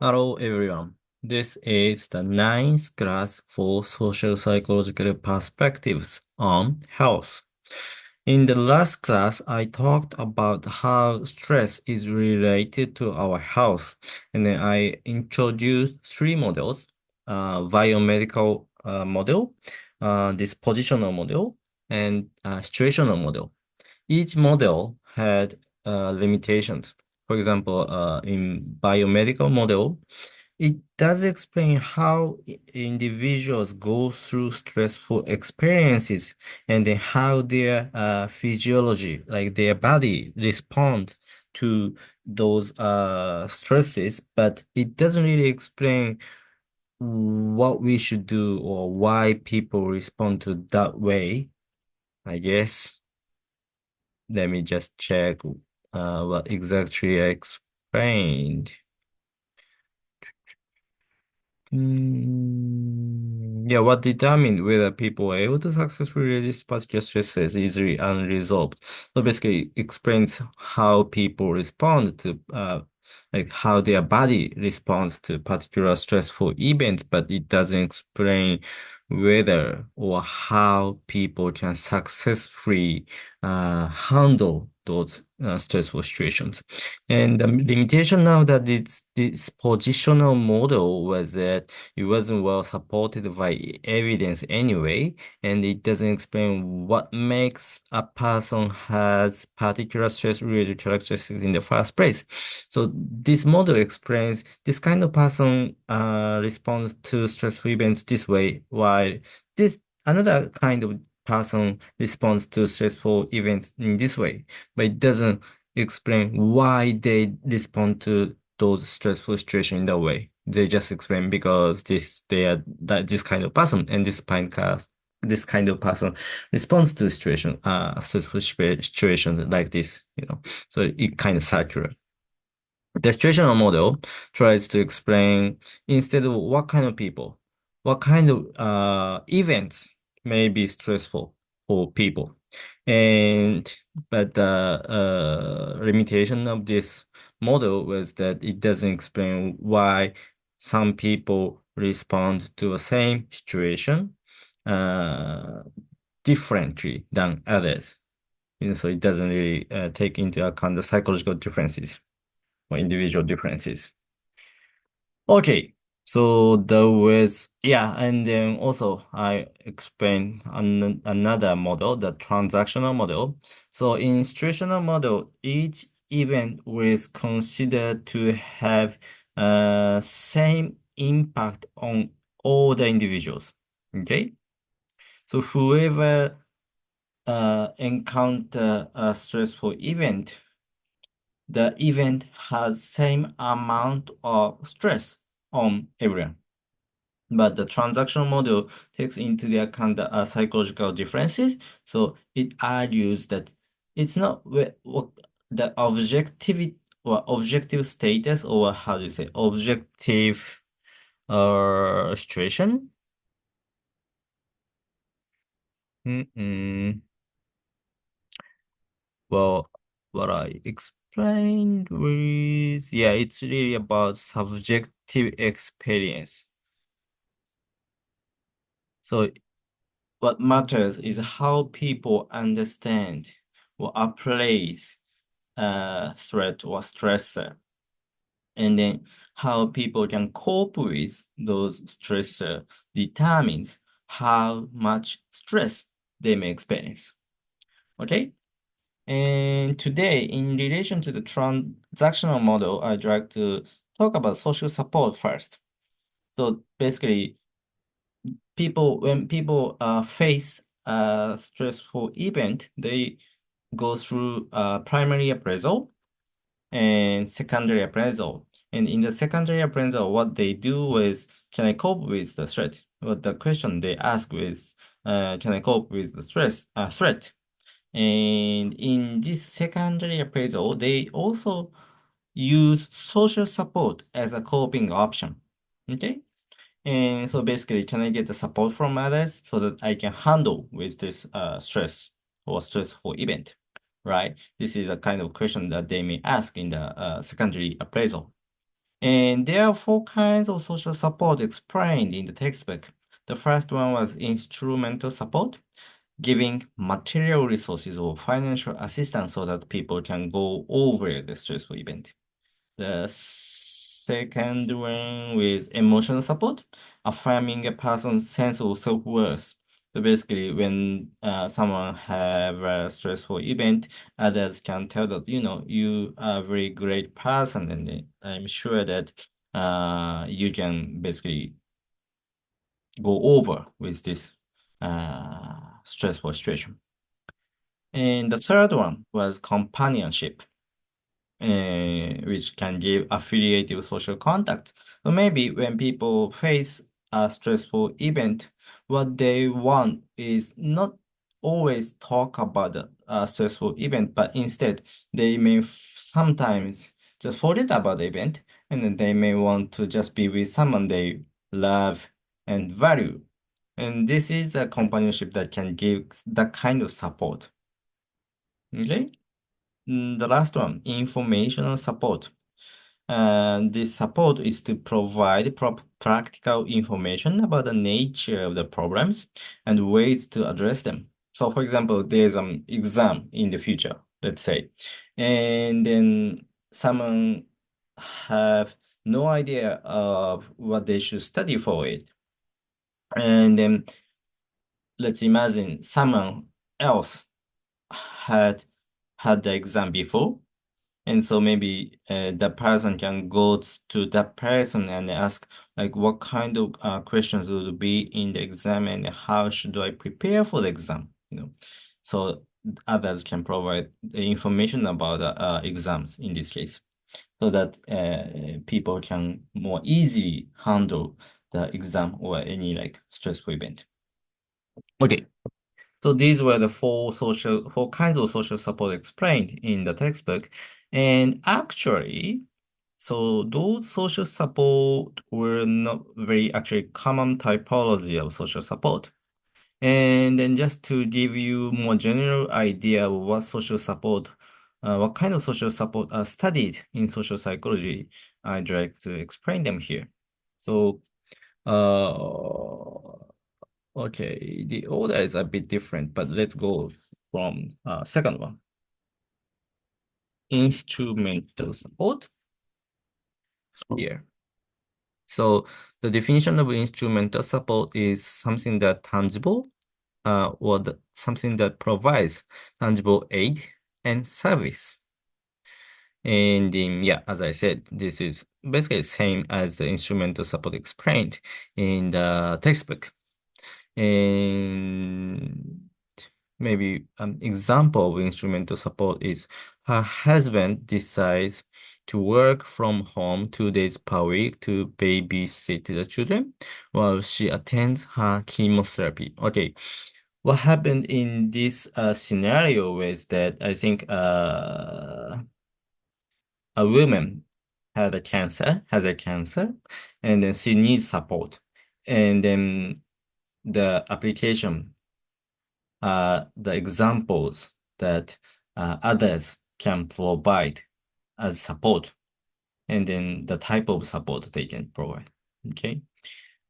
Hello everyone. This is the ninth class for social psychological perspectives on health. In the last class, I talked about how stress is related to our health, and then I introduced three models: biomedical model, dispositional model, and situational model. Each model had limitations. For example, in biomedical model, it does explain how individuals go through stressful experiences and then how their physiology, like their body, responds to those stresses, but it doesn't really explain what we should do or why people respond to that way, I guess. Let me just check what exactly I explained. Yeah, what determined whether people are able to successfully resist particular stresses easily unresolved. So basically, it explains how people respond to, like how their body responds to particular stressful events, but it doesn't explain whether or how people can successfully handle those stressful situations. And the limitation now that this positional model was that it wasn't well supported by evidence anyway, and it doesn't explain what makes a person has particular stress-related characteristics in the first place. So this model explains this kind of person responds to stressful events this way, while this another kind of person responds to stressful events in this way, but it doesn't explain why they respond to those stressful situations in that way. They just explain because they are that this kind of person and this kind of person responds to stressful situations like this, you know. So it kind of circular. The situational model tries to explain instead of what kind of people, what kind of events may be stressful for people. And but the limitation of this model was that it doesn't explain why some people respond to the same situation uh, differently than others. You know, so it doesn't really take into account the psychological differences or individual differences. Okay, so there was, yeah, and then also I explained another model, the transactional model. So in situational model, each event was considered to have same impact on all the individuals. Okay, so whoever encounter a stressful event, the event has same amount of stress on everyone. But the transactional model takes into the account the psychological differences. So it argues that it's not what the objectivity or objective status, or how do you say objective situation. Mm-mm. Well, what I explained was, yeah, it's really about subjective experience. So what matters is how people understand or appraise threat or stressor, and then how people can cope with those stressor determines how much stress they may experience. Okay? And today, in relation to the transactional model, I'd like to talk about social support first. So basically, when people face a stressful event, they go through primary appraisal and secondary appraisal. And in the secondary appraisal, what they do is, can I cope with the threat? What the question they ask is, can I cope with the threat? And in this secondary appraisal, they also use social support as a coping option. Okay? And so basically, can I get the support from others so that I can handle with this stress or stressful event, right? This is a kind of question that they may ask in the secondary appraisal. And there are four kinds of social support explained in the textbook. The first one was instrumental support, giving material resources or financial assistance so that people can go over the stressful event. The second one with emotional support, affirming a person's sense of self-worth. So basically, when someone have a stressful event, others can tell that, you are a very great person, and I'm sure that you can basically go over with this stressful situation. And the third one was companionship, which can give affiliative social contact. So maybe when people face a stressful event, what they want is not always talk about the stressful event, but instead they may sometimes just forget about the event, and then they may want to just be with someone they love and value. And this is a companionship that can give that kind of support. Okay? The last one, informational support. This support is to provide practical information about the nature of the problems and ways to address them. So, for example, there's an exam in the future, let's say, and then someone have no idea of what they should study for it. And then let's imagine someone else had had the exam before. And so maybe the person can go to that person and ask, like, what kind of questions would be in the exam and how should I prepare for the exam? So others can provide the information about exams in this case, so that people can more easily handle the exam or any like stressful event. Okay. So these were the four kinds of social support explained in the textbook. And actually, so those social support were not very actually common typology of social support. And then just to give you more general idea of what kind of social support are studied in social psychology, I'd like to explain them here. So, uh, okay, the order is a bit different, but let's go from second one. Instrumental support here. So the definition of instrumental support is something that tangible, something that provides tangible aid and service. And yeah, as I said, this is basically the same as the instrumental support explained in the textbook. And maybe an example of instrumental support is her husband decides to work from home 2 days per week to babysit the children while she attends her chemotherapy. Okay, what happened in this scenario was that I think a woman has a cancer, and then she needs support. And then the application the examples that others can provide as support, and then the type of support they can provide. Okay.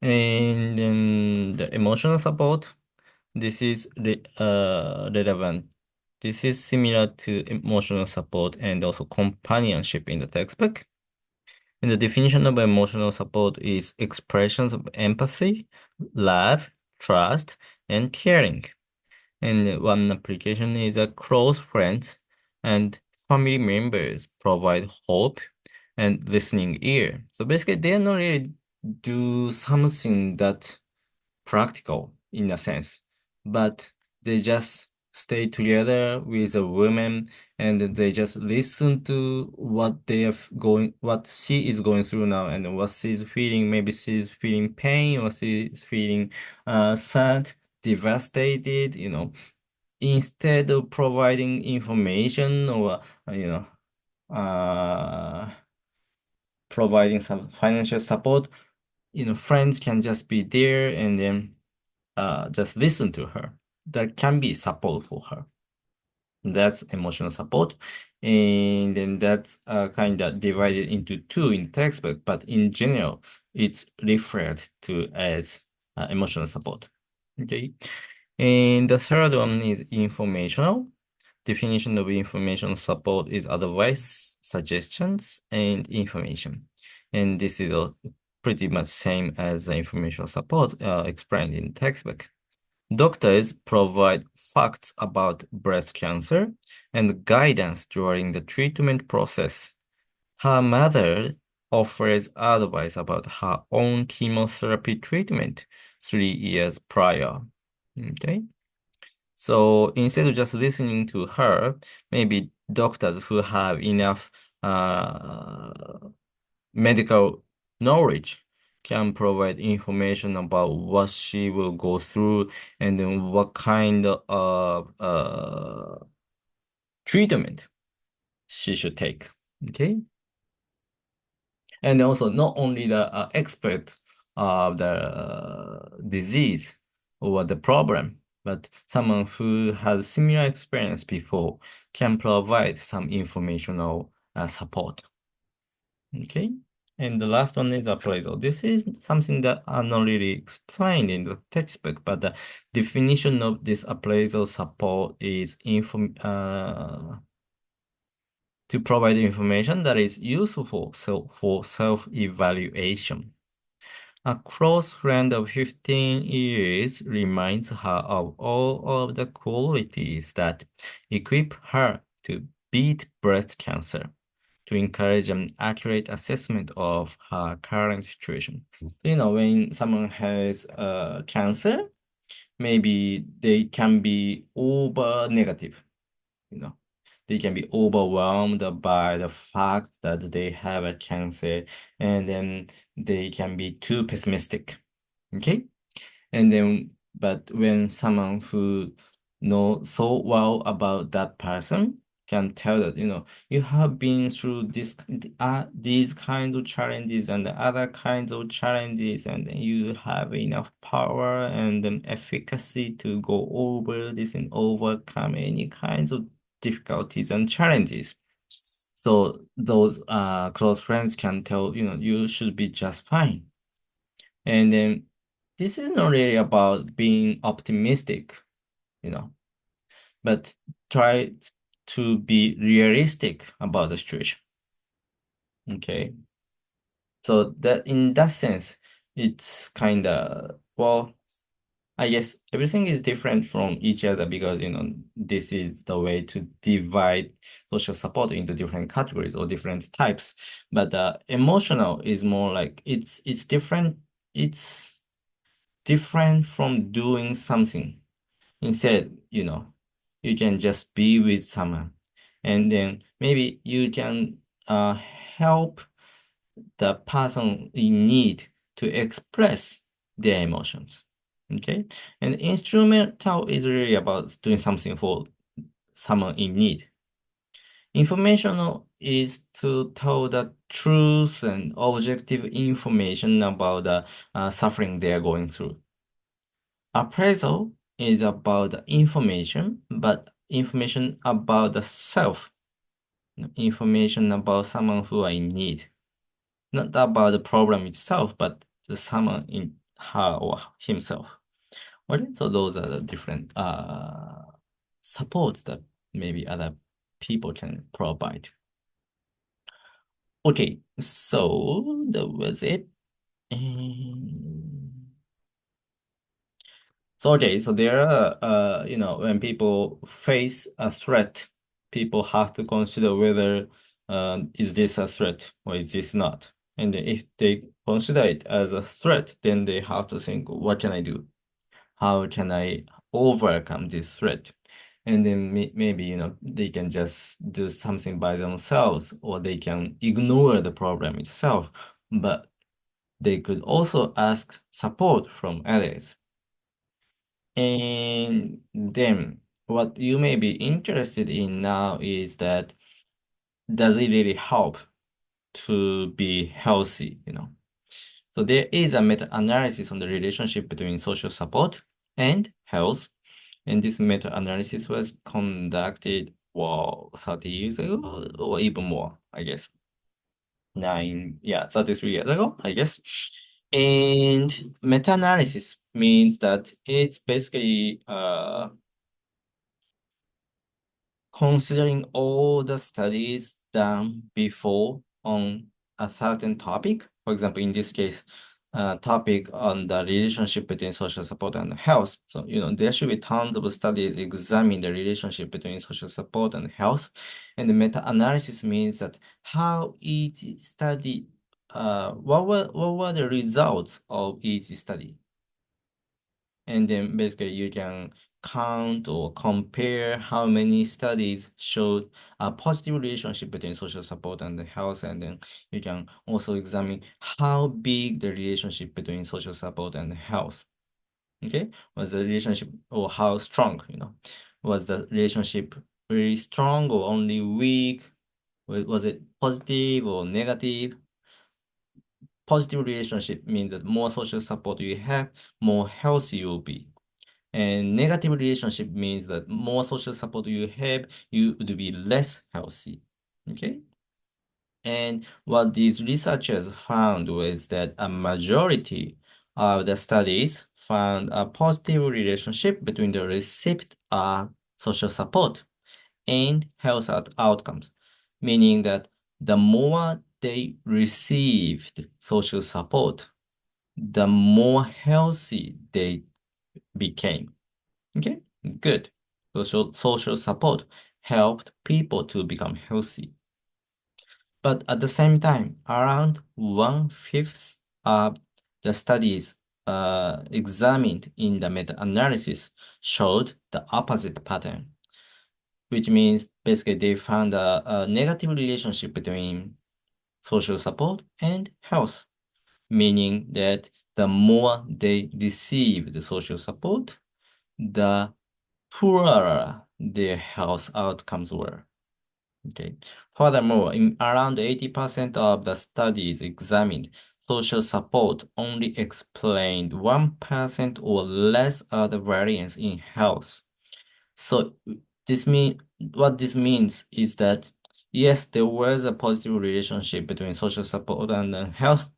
And then the emotional support, this is relevant. This is similar to emotional support and also companionship in the textbook. And the definition of emotional support is expressions of empathy, love, trust, and caring. And one application is a close friends and family members provide hope and listening ear. So basically, they not really do something that practical in a sense, but they just stay together with a woman and they just listen to what she is going through now and what she's feeling. Maybe she's feeling pain or she's feeling sad, devastated, instead of providing information or you know uh providing some financial support, friends can just be there and then just listen to her. That can be support for her. That's emotional support. And then that's kind of divided into two in textbook, but in general, it's referred to as emotional support. Okay. And the third one is informational. Definition of information support is advice, suggestions, and information. And this is pretty much same as the information support explained in textbook. Doctors provide facts about breast cancer and guidance during the treatment process. Her mother offers advice about her own chemotherapy treatment 3 years prior. Okay. So instead of just listening to her, maybe doctors who have enough medical knowledge can provide information about what she will go through and then what kind of treatment she should take. Okay. And also not only the expert of the disease or the problem, but someone who has similar experience before can provide some informational support. Okay. And the last one is appraisal. This is something that are not really explained in the textbook, but the definition of this appraisal support is to provide information that is useful for self-evaluation. A close friend of 15 years reminds her of all of the qualities that equip her to beat breast cancer, to encourage an accurate assessment of her current situation. When someone has cancer, maybe they can be over negative, you know. They can be overwhelmed by the fact that they have a cancer, and then they can be too pessimistic. Okay? And then, but when someone who knows so well about that person can tell that, you have been through these kinds of challenges and the other kinds of challenges, and then you have enough power and efficacy to go over this and overcome any kinds of difficulties and challenges. So those close friends can tell, you should be just fine. And then this is not really about being optimistic, you know, but try to be realistic about the situation. Okay. So that in that sense, it's kind of, well, I guess everything is different from each other because, this is the way to divide social support into different categories or different types. But emotional is more like it's different. It's different from doing something. Instead, you can just be with someone, and then maybe you can help the person in need to express their emotions. Okay? And instrumental is really about doing something for someone in need. Informational is to tell the truth and objective information about the suffering they are going through. Appraisal is about the information, but information about the self, information about someone who are in need, not about the problem itself, but the someone in her or himself. Okay, so those are the different supports that maybe other people can provide. Okay, so that was it. And So okay, so there are when people face a threat, people have to consider whether is this a threat or is this not. And then if they consider it as a threat, then they have to think, what can I do? How can I overcome this threat? And then maybe they can just do something by themselves, or they can ignore the problem itself. But they could also ask support from others. And then what you may be interested in now is that does it really help to be healthy, So there is a meta-analysis on the relationship between social support and health. And this meta-analysis was conducted, well, 30 years ago, or even more, I guess. 33 years ago, I guess. And meta-analysis means that it's basically considering all the studies done before on a certain topic. For example, in this case, topic on the relationship between social support and health. So, there should be tons of studies examining the relationship between social support and health. And the meta-analysis means that how each study, what were the results of each study? And then basically you can count or compare how many studies showed a positive relationship between social support and the health. And then you can also examine how big the relationship between social support and health. Okay, was the relationship or how strong, was the relationship very strong or only weak? Was it positive or negative? Positive relationship means that more social support you have, more healthy you will be. And negative relationship means that more social support you have, you would be less healthy. Okay? And what these researchers found was that a majority of the studies found a positive relationship between the receipt of social support and health outcomes, meaning that the more they received social support, the more healthy they became. Okay, good. Social support helped people to become healthy. But at the same time, around one-fifth of the studies examined in the meta-analysis showed the opposite pattern, which means basically they found a negative relationship between social support and health, meaning that the more they receive the social support, the poorer their health outcomes were. Okay. Furthermore, in around 80% of the studies examined, social support only explained 1% or less of the variance in health. So what this means is that yes, there was a positive relationship between social support and health,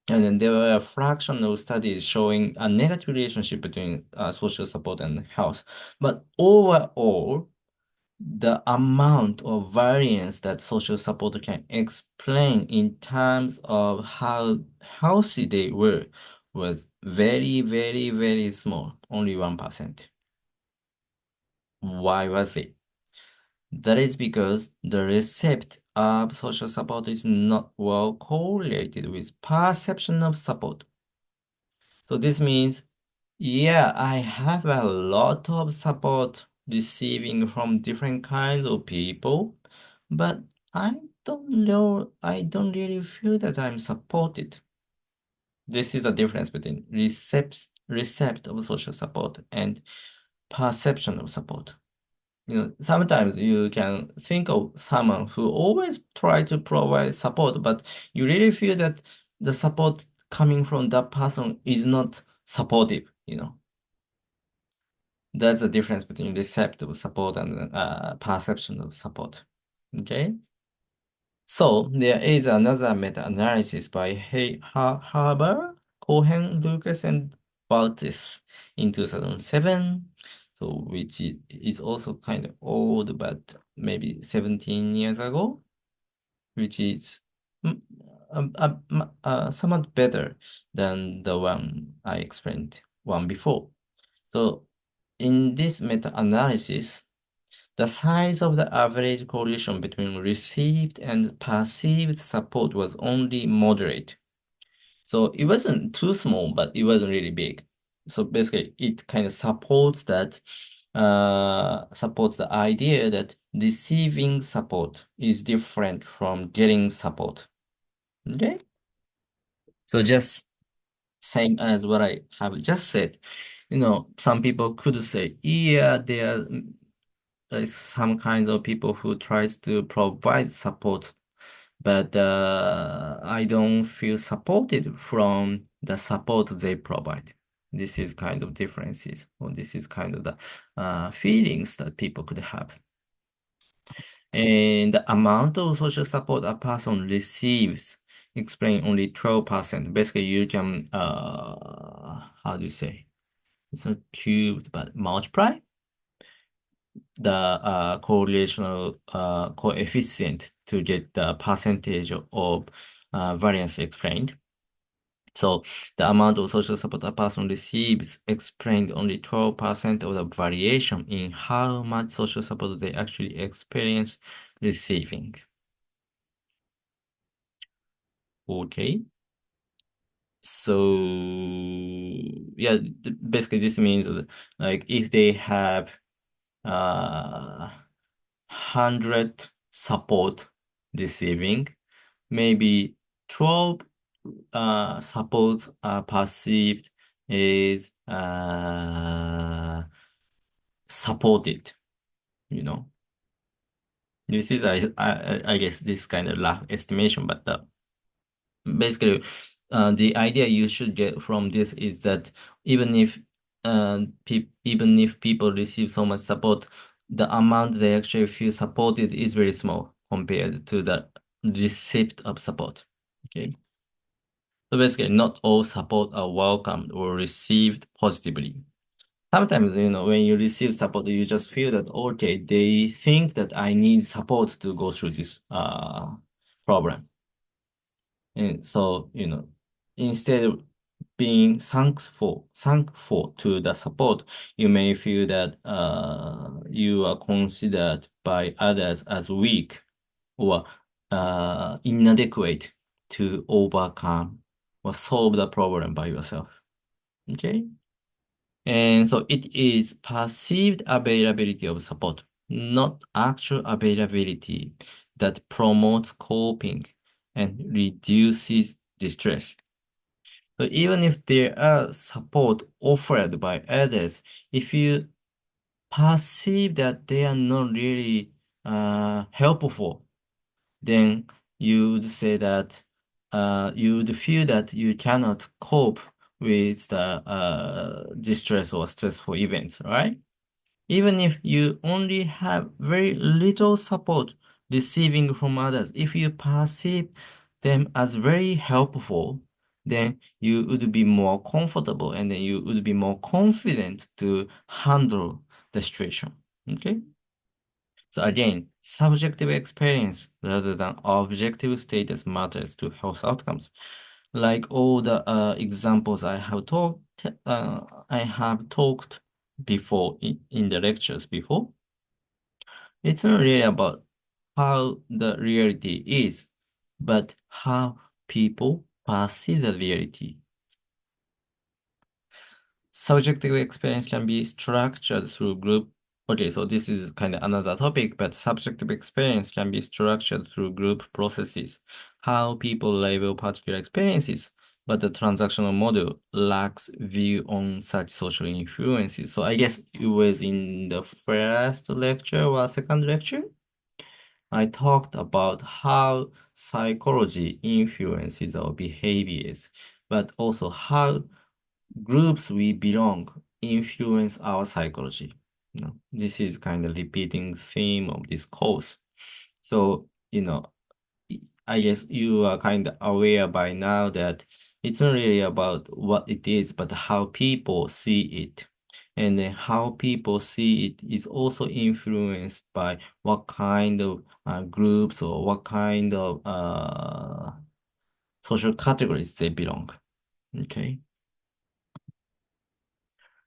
and then there were a fraction of studies showing a negative relationship between social support and health. But overall, the amount of variance that social support can explain in terms of how healthy they were was very, very, very small, only 1%. Why was it? That is because the receipt of social support is not well correlated with perception of support. So this means, yeah, I have a lot of support receiving from different kinds of people, but I don't know, I don't really feel that I'm supported. This is the difference between recept of social support and perception of support. Sometimes you can think of someone who always try to provide support, but you really feel that the support coming from that person is not supportive. That's the difference between receptive support and perception of support. Okay? So there is another meta-analysis by Haber, Cohen, Lucas, and Baltis in 2007. So which is also kind of old, but maybe 17 years ago, which is mm, somewhat better than the one I explained one before. So in this meta-analysis, the size of the average correlation between received and perceived support was only moderate. So it wasn't too small, but it wasn't really big. So basically, it kind of supports the idea that receiving support is different from getting support. Okay? So just same as what I have just said, some people could say, yeah, there are some kinds of people who tries to provide support, but I don't feel supported from the support they provide. This is kind of differences, or this is kind of the feelings that people could have. And the amount of social support a person receives explain only 12%. Basically, you can, how do you say? It's not cubed, but multiply the correlational coefficient to get the percentage of variance explained. So the amount of social support a person receives explained only 12% of the variation in how much social support they actually experience receiving. Okay. So yeah, basically this means like if they have 100 support receiving, maybe 12 supports are perceived is supported, you know. This is I guess this kind of rough estimation, but basically the idea you should get from this is that even if even if people receive so much support, the amount they actually feel supported is very small compared to the receipt of support. Okay. So basically, not all support are welcomed or received positively. Sometimes, when you receive support, you just feel that, okay, they think that I need support to go through this problem. And so, instead of being thankful to the support, you may feel that you are considered by others as weak or inadequate to overcome or solve the problem by yourself. Okay? And so it is perceived availability of support, not actual availability, that promotes coping and reduces distress. So even if there are support offered by others, if you perceive that they are not really helpful, then you would say that you would feel that you cannot cope with the distress or stressful events, right? Even if you only have very little support receiving from others, if you perceive them as very helpful, then you would be more comfortable and then you would be more confident to handle the situation. Okay? So again, subjective experience rather than objective status matters to health outcomes. Like all the examples I have talked before in the lectures before. It's not really about how the reality is, but how people perceive the reality. Subjective experience can be structured through group. Okay, so this is kind of another topic, but subjective experience can be structured through group processes. How people label particular experiences, but the transactional model lacks view on such social influences. So I guess it was in the first lecture or second lecture. I talked about how psychology influences our behaviors, but also how groups we belong influence our psychology. This is kind of repeating theme of this course. So, I guess you are kind of aware by now that it's not really about what it is, but how people see it. And then how people see it is also influenced by what kind of groups or what kind of social categories they belong. Okay.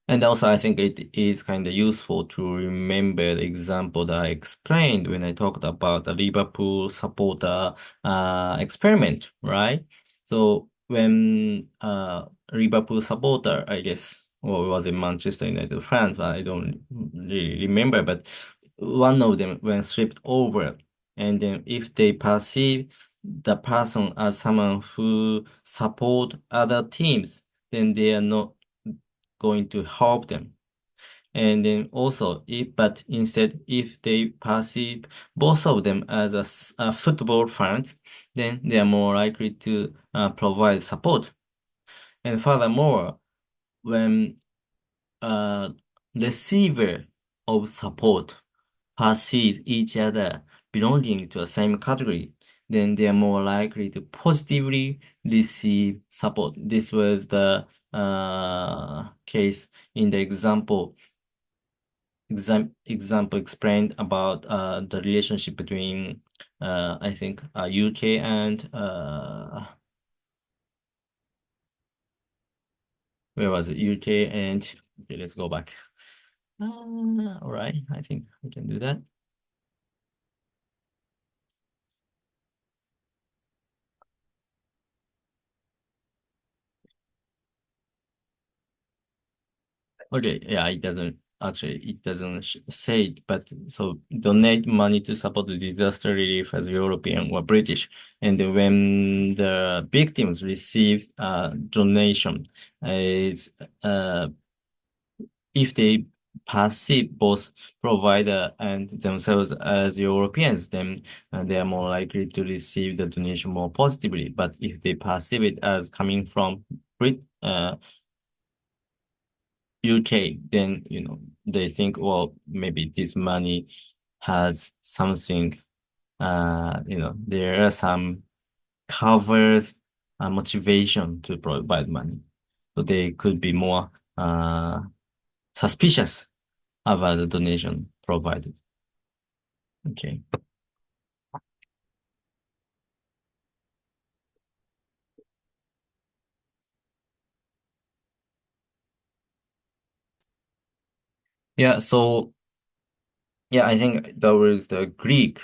And also, I think it is kind of useful to remember the example that I explained when I talked about the Liverpool supporter experiment, right? So when Liverpool supporter, I guess, or it was in Manchester United fans, but I don't really remember, but one of them when stripped over, and then if they perceive the person as someone who support other teams, then they are not going to help them. And then also, but instead, if they perceive both of them as football fans, then they are more likely to provide support. And furthermore, when a receiver of support perceive each other belonging to the same category, then they are more likely to positively receive support. This was the case in the example explained about the relationship between I think UK and where was it? UK and okay, let's go back. All right, I think we can do that. Okay, yeah, it doesn't say it, but so donate money to support the disaster relief as European or British. And when the victims receive donation, it's if they perceive both provider and themselves as Europeans, then they are more likely to receive the donation more positively. But if they perceive it as coming from UK, then they think, well, maybe this money has something. There are some covered motivation to provide money, so they could be more suspicious about the donation provided. Okay. Yeah. So yeah, I think that was the Greek.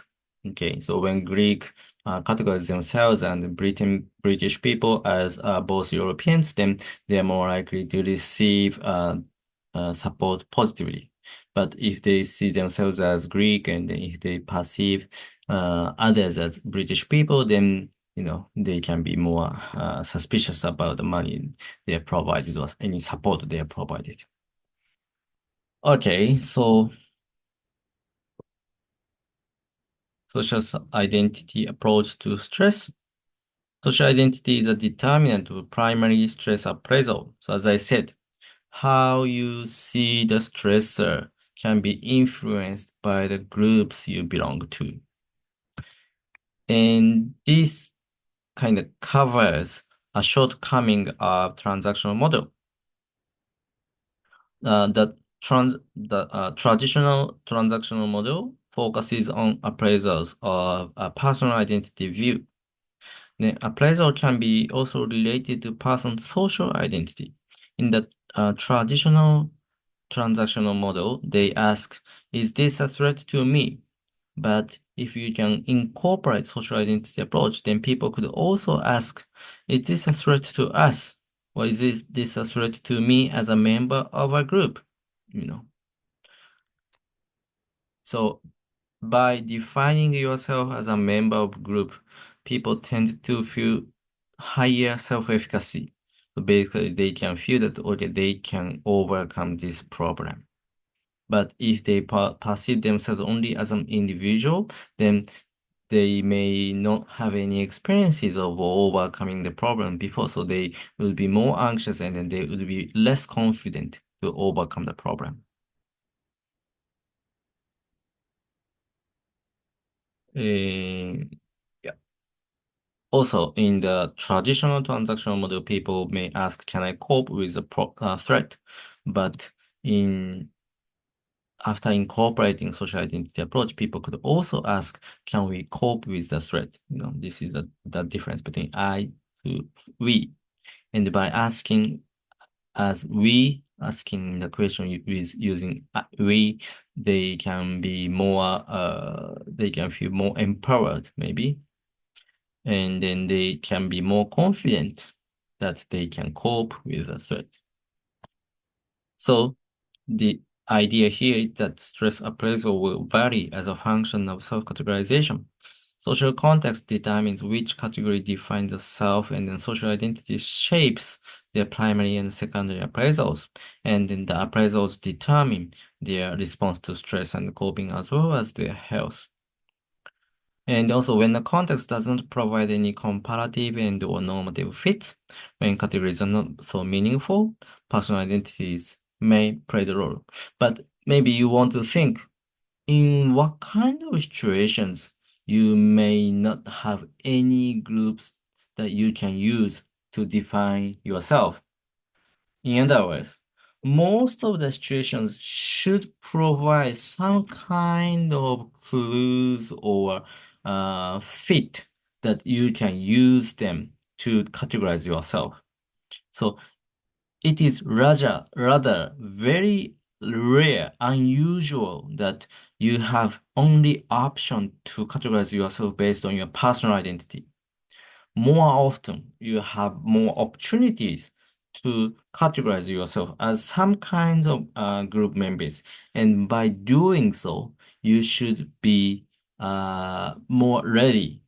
Okay, so when Greek categorize themselves and British people as both Europeans, then they are more likely to receive support positively. But if they see themselves as Greek and then if they perceive others as British people, then they can be more suspicious about the money they are provided or any support they are provided. Okay, so identity approach to stress. Social identity is a determinant of primary stress appraisal. So as I said, how you see the stressor can be influenced by the groups you belong to. And this kind of covers a shortcoming of transactional model. The traditional transactional model focuses on appraisals of a personal identity view. The appraisal can be also related to person's social identity. In the traditional transactional model, they ask, is this a threat to me? But if you can incorporate social identity approach, then people could also ask, is this a threat to us? Or is this a threat to me as a member of a group? You know. So by defining yourself as a member of group, people tend to feel higher self-efficacy. So basically, they can feel that okay, they can overcome this problem. But if they perceive themselves only as an individual, then they may not have any experiences of overcoming the problem before, so they will be more anxious and then they will be less confident to overcome the problem. Eh, Also, in the traditional transactional model, people may ask, can I cope with the threat? But in after incorporating social identity approach, people could also ask, can we cope with the threat? This is the difference between I to we. And by asking as we, asking the question with using we, they can feel more empowered, maybe, and then they can be more confident that they can cope with the threat. So the idea here is that stress appraisal will vary as a function of self-categorization. Social context determines which category defines the self, and then social identity shapes their primary and secondary appraisals. And then the appraisals determine their response to stress and coping as well as their health. And also, when the context doesn't provide any comparative and or normative fits, when categories are not so meaningful, personal identities may play the role. But maybe you want to think in what kind of situations you may not have any groups that you can use to define yourself. In other words, most of the situations should provide some kind of clues or fit that you can use them to categorize yourself. So it is rather very rare, unusual that you have only option to categorize yourself based on your personal identity. More often, you have more opportunities to categorize yourself as some kinds of group members. And by doing so, you should be more ready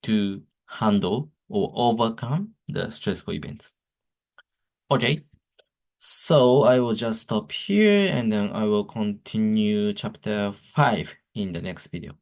to handle or overcome the stressful events. Okay, so I will just stop here and then I will continue chapter 5 in the next video.